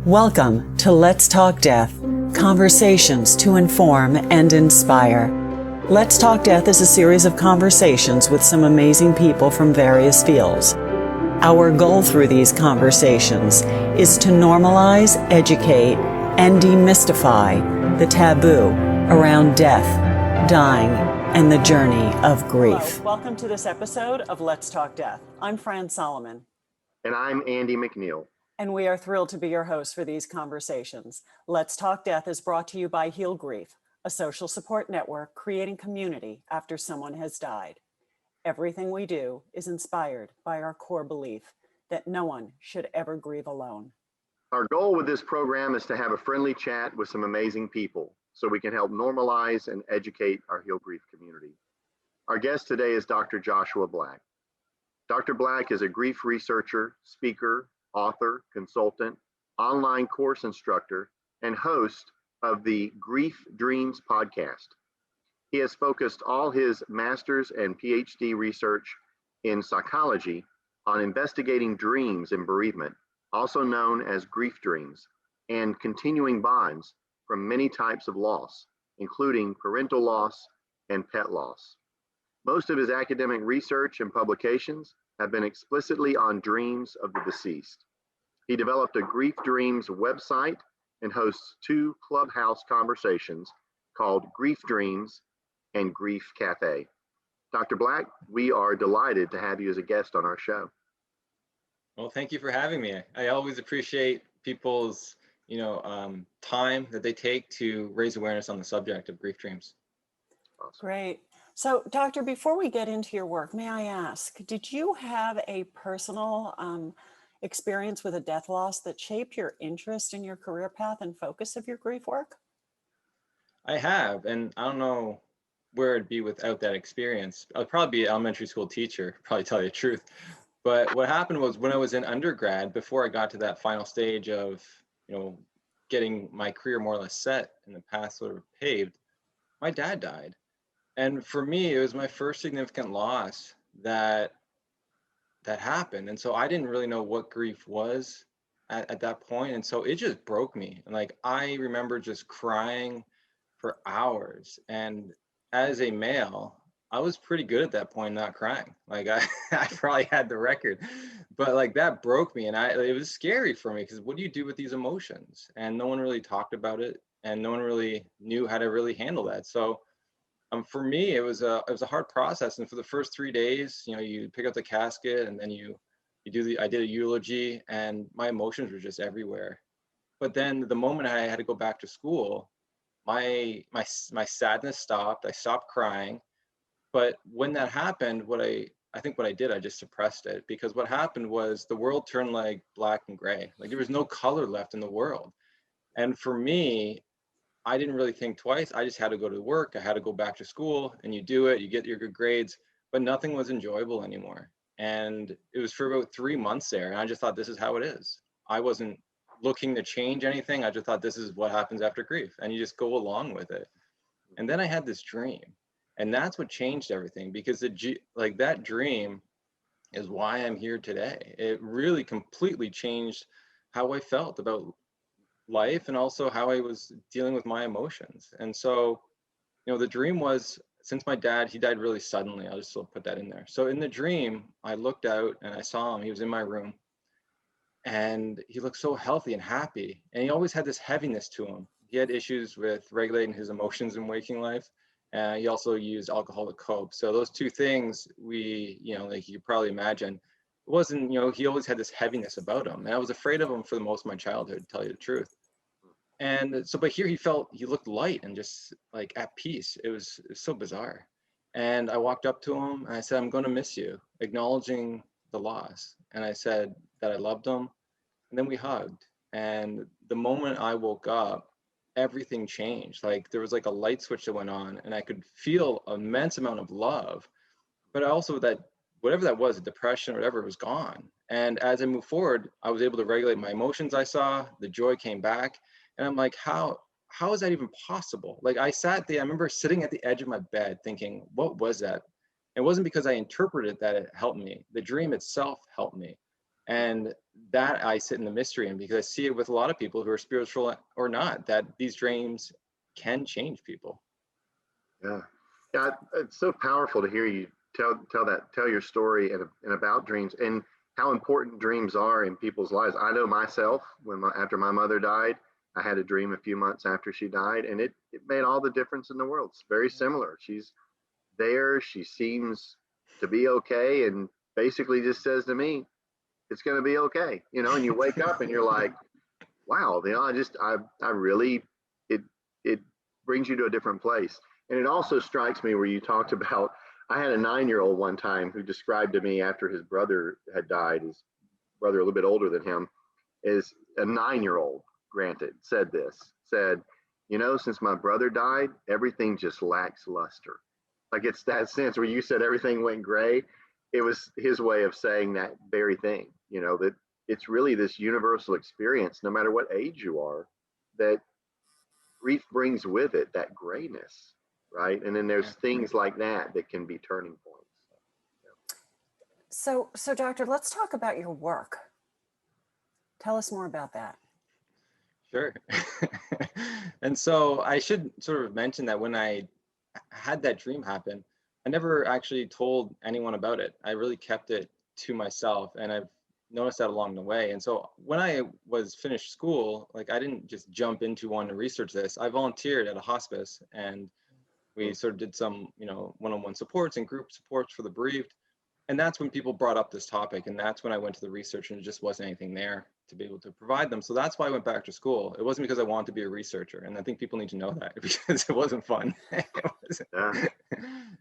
Welcome to Let's Talk Death, conversations to inform and inspire. Let's Talk Death is a series of conversations with some amazing people from various fields. Our goal through these conversations is to normalize, educate, and demystify the taboo around death, dying, and the journey of grief. Hello. Welcome to this episode of Let's Talk Death. I'm Fran Solomon. And I'm Andy McNeil. And we are thrilled to be your hosts for these conversations. Let's Talk Death is brought to you by Heal Grief, a social support network creating community after someone has died. Everything we do is inspired by our core belief that no one should ever grieve alone. Our goal with this program is to have a friendly chat with some amazing people so we can help normalize and educate our Heal Grief community. Our guest today is Dr. Joshua Black. Dr. Black is a grief researcher, speaker, author, consultant, online course instructor, and host of the Grief Dreams podcast. He has focused all his master's and PhD research in psychology on investigating dreams in bereavement, also known as grief dreams, and continuing bonds from many types of loss, including parental loss and pet loss. Most of his academic research and publications have been explicitly on dreams of the deceased. He developed a Grief Dreams website and hosts 2 clubhouse conversations called Grief Dreams and Grief Cafe. Dr. Black, we are delighted to have you as a guest on our show. Well, thank you for having me. I always appreciate people's, time that they take to raise awareness on the subject of grief dreams. Awesome. Great. So, Doctor, before we get into your work, may I ask, did you have a personal experience with a death loss that shaped your interest in your career path and focus of your grief work? I have, and I don't know where it'd be without that experience. I'd probably be an elementary school teacher, probably tell you the truth. But what happened was when I was in undergrad, before I got to that final stage of, getting my career more or less set and the path sort of paved, my dad died. And for me, it was my first significant loss that happened. And so I didn't really know what grief was at that point. And so it just broke me. And I remember just crying for hours. And as a male, I was pretty good at that point, not crying. I probably had the record, but that broke me. And it was scary for me because what do you do with these emotions? And no one really talked about it. And no one really knew how to really handle that. So for me, it was a hard process. And for the first 3 days, you pick up the casket and then I did a eulogy and my emotions were just everywhere. But then the moment I had to go back to school, my sadness stopped. I stopped crying. But when that happened, I just suppressed it, because what happened was the world turned black and gray. There was no color left in the world. And for me, I didn't really think twice. I just had to go to work. I had to go back to school, and you do it, you get your good grades, but nothing was enjoyable anymore. And it was for about 3 months there. And I just thought, this is how it is. I wasn't looking to change anything. I just thought, this is what happens after grief. And you just go along with it. And then I had this dream, and that's what changed everything, because that dream is why I'm here today. It really completely changed how I felt about life and also how I was dealing with my emotions. And so, the dream was, since my dad, he died really suddenly, I'll just still put that in there. So in the dream, I looked out and I saw him. He was in my room and he looked so healthy and happy. And he always had this heaviness to him. He had issues with regulating his emotions in waking life. He also used alcohol to cope. So those 2 things, you probably imagine, it wasn't, he always had this heaviness about him. And I was afraid of him for the most of my childhood, to tell you the truth. And so, but here he looked light and just at peace. It was so bizarre. And I walked up to him and I said, I'm going to miss you, acknowledging the loss. And I said that I loved him. And then we hugged. And the moment I woke up, everything changed. There was a light switch that went on, and I could feel an immense amount of love. But also that whatever that was, depression or whatever, was gone. And as I moved forward, I was able to regulate my emotions. I saw the joy came back. And I'm like, how is that even possible? I remember sitting at the edge of my bed thinking, what was that? It wasn't because I interpreted that it helped me. The dream itself helped me. And that I sit in the mystery in, because I see it with a lot of people who are spiritual or not, that these dreams can change people. Yeah. Yeah. It's so powerful to hear you tell your story and about dreams and how important dreams are in people's lives. I know myself, after my mother died, I had a dream a few months after she died, and it made all the difference in the world. It's very similar. She's there. She seems to be okay, and basically just says to me, it's going to be okay, and you wake up and you're like, wow, I really, it brings you to a different place. And it also strikes me where you talked about, I had a 9-year-old one time who described to me after his brother had died, his brother a little bit older than him, is a 9-year-old, granted, said, since my brother died, everything just lacks luster. Like, it's that sense where you said everything went gray. It was his way of saying that very thing, that it's really this universal experience, no matter what age you are, that grief brings with it that grayness, right? And then there's things like that can be turning points. So doctor, let's talk about your work. Tell us more about that. Sure. And so I should sort of mention that when I had that dream happen, I never actually told anyone about it. I really kept it to myself, and I've noticed that along the way. And so when I was finished school, like, I didn't just jump into wanting to research this. I volunteered at a hospice, and we sort of did some, one-on-one supports and group supports for the bereaved. And that's when people brought up this topic, and that's when I went to the research, and it just wasn't anything there to be able to provide them. So that's why I went back to school. It wasn't because I wanted to be a researcher, and I think people need to know that, because it wasn't fun.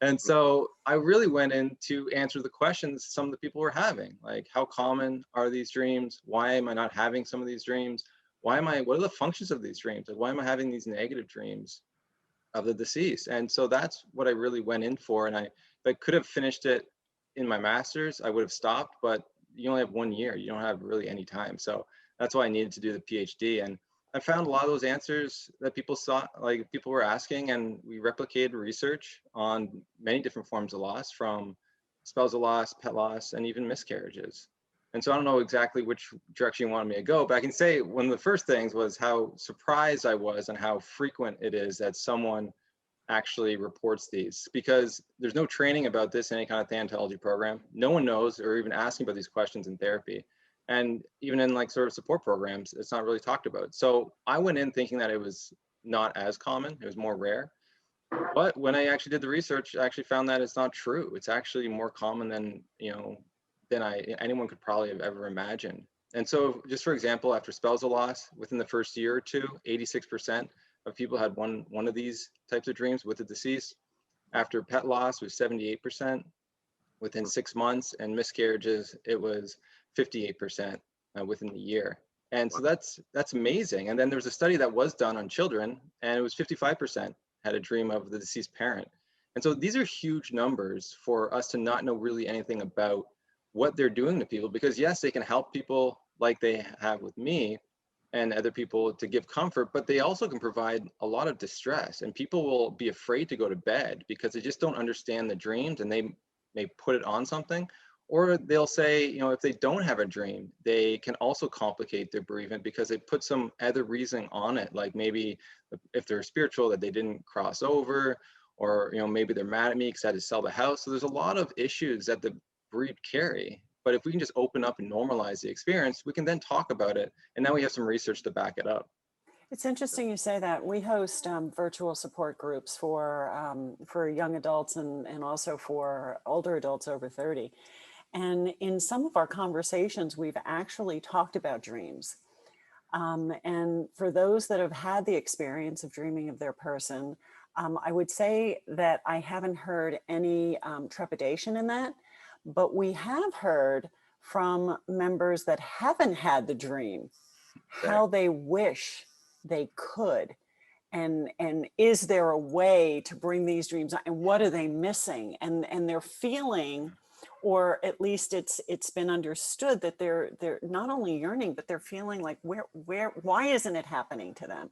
And so I really went in to answer the questions some of the people were having, like, how common are these dreams? Why am I not having some of these dreams? What are the functions of these dreams? Like, why am I having these negative dreams of the deceased? And so that's what I really went in for. And if I could have finished it in my master's, I would have stopped, but you only have 1 year. You don't have really any time. So that's why I needed to do the PhD. And I found a lot of those answers that people were asking, and we replicated research on many different forms of loss, from spousal loss, pet loss, and even miscarriages. And so I don't know exactly which direction you wanted me to go, but I can say one of the first things was how surprised I was and how frequent it is that someone actually reports these, because there's no training about this in any kind of thanatology program. No one knows or even asking about these questions in therapy. And even in like sort of support programs, it's not really talked about. So I went in thinking that it was not as common, it was more rare. But when I actually did the research, I actually found that it's not true. It's actually more common than, anyone could probably have ever imagined. And so just for example, after spousal loss, within the first year or two, 86% of people had one of these types of dreams with the deceased. After pet loss, it was 78% within 6 months, and miscarriages, it was 58% within the year. And so that's amazing. And then there was a study that was done on children, and it was 55% had a dream of the deceased parent. And so these are huge numbers for us to not know really anything about what they're doing to people, because yes, they can help people like they have with me and other people to give comfort, but they also can provide a lot of distress, and people will be afraid to go to bed because they just don't understand the dreams, and they may put it on something. Or they'll say, if they don't have a dream, they can also complicate their bereavement because they put some other reason on it. Like maybe if they're spiritual, that they didn't cross over, or, maybe they're mad at me because I had to sell the house. So there's a lot of issues that the bereaved carry. But if we can just open up and normalize the experience, we can then talk about it. And now we have some research to back it up. It's interesting you say that. We host virtual support groups for young adults and also for older adults over 30. And in some of our conversations, we've actually talked about dreams. And for those that have had the experience of dreaming of their person, I would say that I haven't heard any trepidation in that, but we have heard from members that haven't had the dream, how they wish they could. And is there a way to bring these dreams on, and what are they missing? And they're feeling, or at least it's been understood that they're not only yearning, but they're feeling like why isn't it happening to them?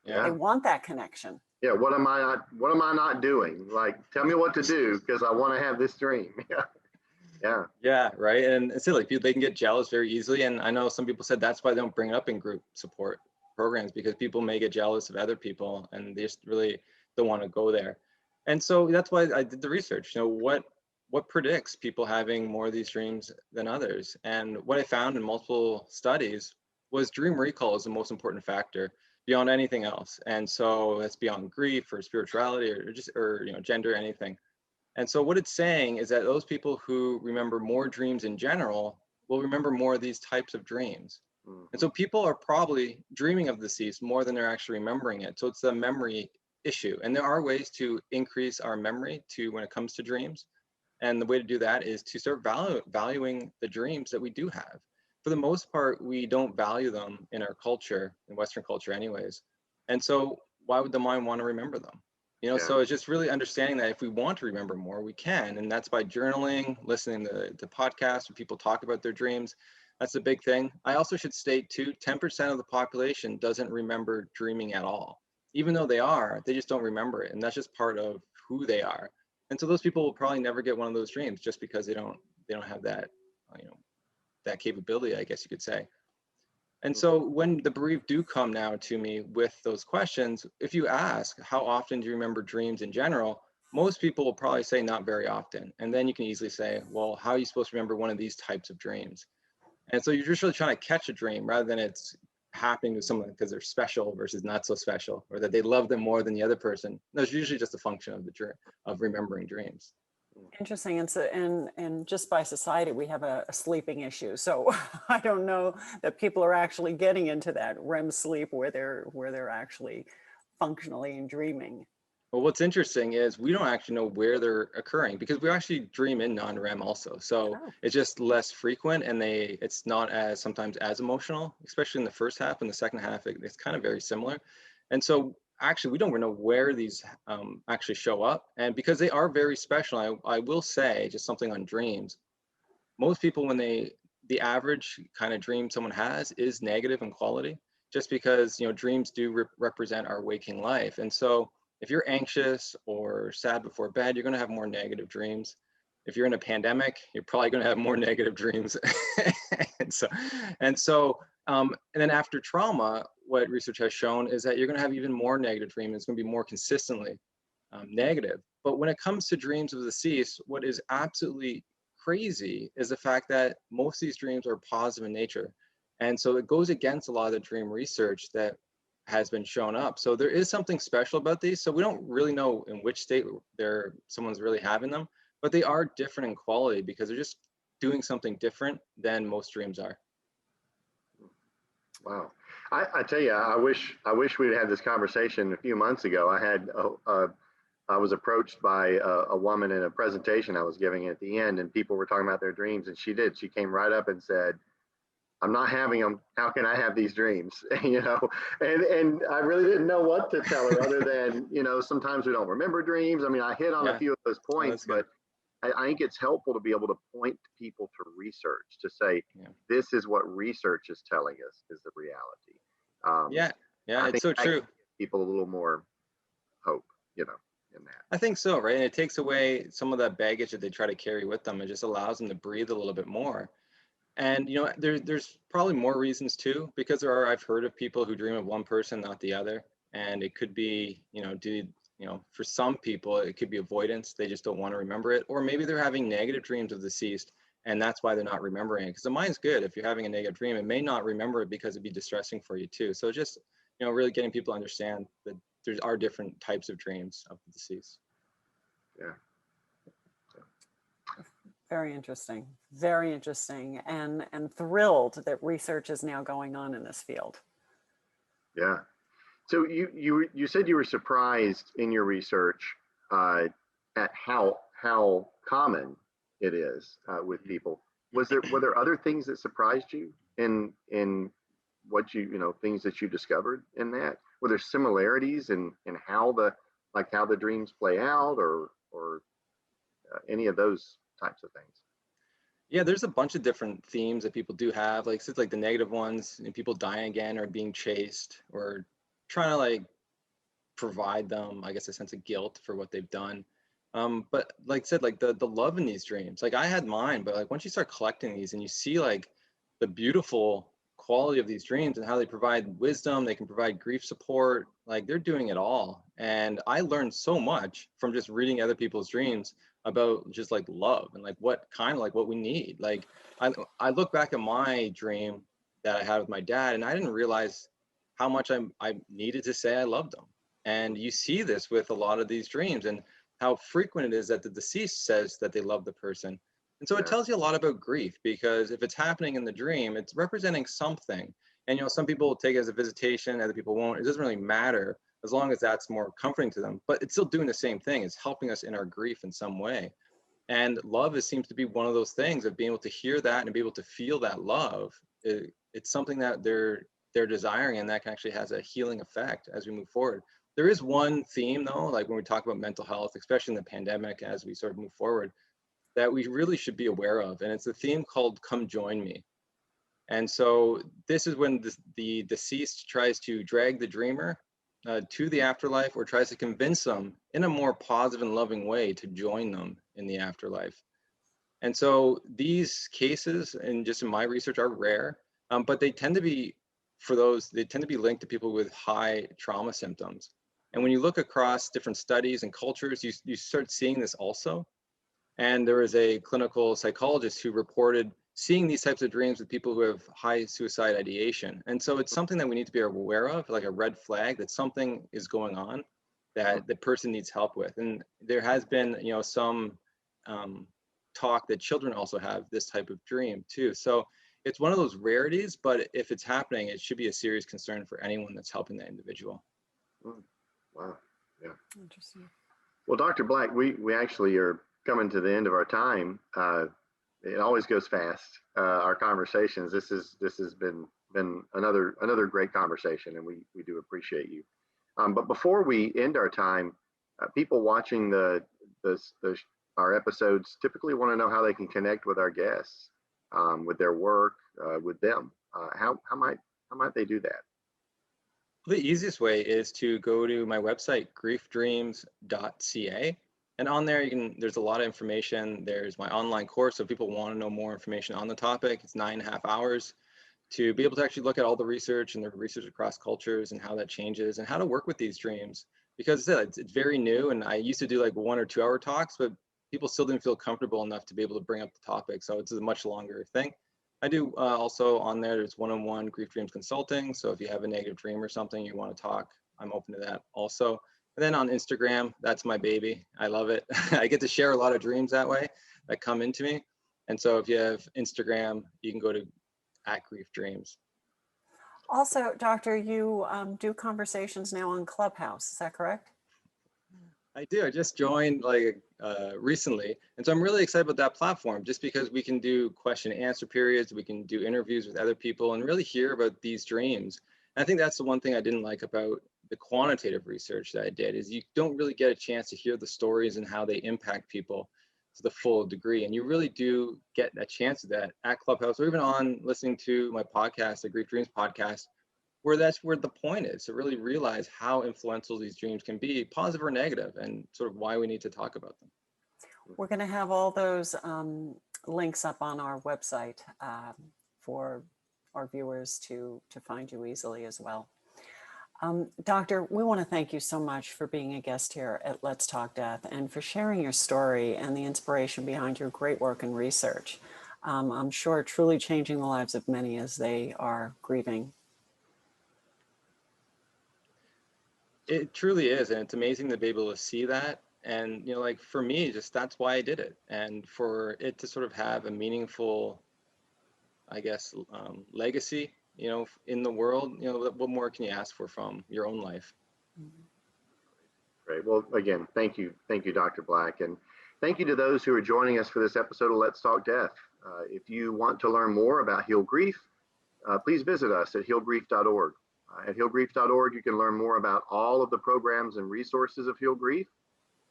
Yeah. They want that connection. Yeah. What am I not doing? Like, tell me what to do, because I want to have this dream. Yeah. Yeah. Yeah, right. And it's like people, they can get jealous very easily. And I know some people said that's why they don't bring it up in group support programs, because people may get jealous of other people and they just really don't want to go there. And so that's why I did the research. What predicts people having more of these dreams than others? And what I found in multiple studies was dream recall is the most important factor beyond anything else. And so that's beyond grief or spirituality or gender, anything. And so what it's saying is that those people who remember more dreams in general will remember more of these types of dreams. And so people are probably dreaming of the deceased more than they're actually remembering it. So it's a memory issue. And there are ways to increase our memory to when it comes to dreams. And the way to do that is to start valuing the dreams that we do have. For the most part, we don't value them in our culture, in Western culture anyways. And so why would the mind want to remember them? Yeah. So it's just really understanding that if we want to remember more, we can. And that's by journaling, listening to podcasts where people talk about their dreams. That's a big thing. I also should state too, 10% of the population doesn't remember dreaming at all. Even though they just don't remember it. And that's just part of who they are. And so those people will probably never get one of those dreams just because they don't have that, that capability, I guess you could say. And so when the bereaved do come now to me with those questions, if you ask, how often do you remember dreams in general? Most people will probably say not very often. And then you can easily say, well, how are you supposed to remember one of these types of dreams? And so you're just really trying to catch a dream rather than it's happening to someone because they're special versus not so special, or that they love them more than the other person. That's usually just a function of the dream, of remembering dreams. Interesting. And just by society, we have a sleeping issue. So I don't know that people are actually getting into that REM sleep where they're actually functionally and dreaming. Well, what's interesting is we don't actually know where they're occurring because we actually dream in non-REM also. So it's just less frequent, and it's not as sometimes as emotional, especially in the first half. And the second half, it's kind of very similar. And so actually, we don't really know where these actually show up. And because they are very special, I will say just something on dreams. Most people, the average kind of dream someone has is negative in quality, just because, dreams do represent our waking life. And so if you're anxious or sad before bed, you're going to have more negative dreams. If you're in a pandemic, you're probably going to have more negative dreams. And then after trauma, what research has shown is that you're going to have even more negative dreams. It's going to be more consistently negative. But when it comes to dreams of the deceased, what is absolutely crazy is the fact that most of these dreams are positive in nature. And so it goes against a lot of the dream research that has been shown up. So there is something special about these. So we don't really know in which state someone's really having them, but they are different in quality because they're just doing something different than most dreams are. Wow. I tell you, I wish we'd had this conversation a few months ago. I was approached by a woman in a presentation I was giving at the end, and people were talking about their dreams, and she came right up and said, I'm not having them. How can I have these dreams? And I really didn't know what to tell her other than, sometimes we don't remember dreams. I mean, I hit on a few of those points, but I think it's helpful to be able to point people to research to say, this is what research is telling us is the reality. It's so true. People a little more hope, in that. I think so, right? And it takes away some of that baggage that they try to carry with them. It just allows them to breathe a little bit more. And there's probably more reasons too, because I've heard of people who dream of one person, not the other, and it could be for some people it could be avoidance. They just don't want to remember it, or maybe they're having negative dreams of the deceased, and that's why they're not remembering it. Because the mind's good. If you're having a negative dream, it may not remember it because it'd be distressing for you too. So just really getting people to understand that there are different types of dreams of the deceased. Yeah. Very interesting, and thrilled that research is now going on in this field. Yeah. So you said you were surprised in your research at how common it is with people. Were there other things that surprised you in what things that you discovered in that? Were there similarities in how the dreams play out, or any of those types of things? Yeah, there's a bunch of different themes that people do have, like the negative ones, people dying again or being chased or trying to provide them, I guess, a sense of guilt for what they've done. But like I said, like the love in these dreams, like I had mine, but like once you start collecting these and you see like the beautiful quality of these dreams and how they provide wisdom, they can provide grief support, like they're doing it all. And I learned so much from just reading other people's dreams about just like love and like what kind of like what we need. Like I look back at my dream that I had with my dad, and I didn't realize how much I needed to say I loved him. And you see this with a lot of these dreams and how frequent it is that the deceased says that they love the person. And so it Yeah. tells you a lot about grief, because if it's happening in the dream, it's representing something. And some people will take it as a visitation, other people won't. It doesn't really matter as long as that's more comforting to them. But it's still doing the same thing. It's helping us in our grief in some way. And love seems to be one of those things of being able to hear that and be able to feel that love. It's something that they're desiring, and that actually has a healing effect as we move forward. There is one theme though, like when we talk about mental health, especially in the pandemic, as we sort of move forward, that we really should be aware of. And it's a theme called Come Join Me. And so this is when the deceased tries to drag the dreamer to the afterlife, or tries to convince them in a more positive and loving way to join them in the afterlife. And so these cases, and just in my research, are rare, but they tend to be, they tend to be linked to people with high trauma symptoms. And when you look across different studies and cultures, you start seeing this also. And there was a clinical psychologist who reported seeing these types of dreams with people who have high suicide ideation. And so it's something that we need to be aware of, like a red flag that something is going on that the person needs help with. And there has been, some talk that children also have this type of dream too. So it's one of those rarities, but if it's happening, it should be a serious concern for anyone that's helping that individual. Wow. Yeah. Interesting. Well, Dr. Black, we actually are coming to the end of our time. It always goes fast. Our conversations. This has been another great conversation, and we do appreciate you. But before we end our time, people watching our episodes typically want to know how they can connect with our guests, with their work, with them. How might they do that? The easiest way is to go to my website, griefdreams.ca. And on there, there's a lot of information. There's my online course. So if people want to know more information on the topic, it's 9.5 hours to be able to actually look at all the research and the research across cultures and how that changes and how to work with these dreams. Because it's very new. And I used to do like 1 or 2 hour talks, but people still didn't feel comfortable enough to be able to bring up the topic. So it's a much longer thing. I do also on there's one-on-one grief dreams consulting. So if you have a negative dream or something you want to talk, I'm open to that also. And then on Instagram, that's my baby. I love it. I get to share a lot of dreams that way that come into me. And so if you have Instagram, you can go to @griefdreams. Also, Doctor, you do conversations now on Clubhouse. Is that correct? I do. I just joined recently. And so I'm really excited about that platform just because we can do question and answer periods. We can do interviews with other people and really hear about these dreams. And I think that's the one thing I didn't like about the quantitative research that I did is you don't really get a chance to hear the stories and how they impact people to the full degree. And you really do get a chance of that at Clubhouse or even on listening to my podcast, the Grief Dreams podcast, where that's where the point is to really realize how influential these dreams can be, positive or negative, and sort of why we need to talk about them. We're going to have all those links up on our website for our viewers to find you easily as well. Doctor, we want to thank you so much for being a guest here at Let's Talk Death and for sharing your story and the inspiration behind your great work and research. I'm sure truly changing the lives of many as they are grieving. It truly is, and it's amazing to be able to see that. And like for me, just that's why I did it, and for it to sort of have a meaningful, I guess, legacy, in the world. What more can you ask for from your own life? Great. Well, again, thank you, Dr. Black, and thank you to those who are joining us for this episode of Let's Talk Death. If you want to learn more about Heal Grief, please visit us at healgrief.org. At healgrief.org, you can learn more about all of the programs and resources of Heal Grief,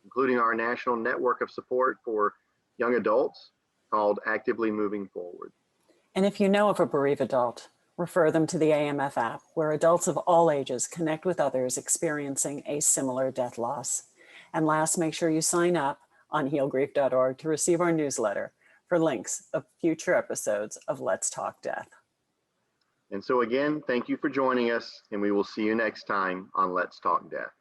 including our national network of support for young adults called Actively Moving Forward. And if you know of a bereaved adult, refer them to the AMF app, where adults of all ages connect with others experiencing a similar death loss. And last, make sure you sign up on healgrief.org to receive our newsletter for links of future episodes of Let's Talk Death. And so again, thank you for joining us, and we will see you next time on Let's Talk Death.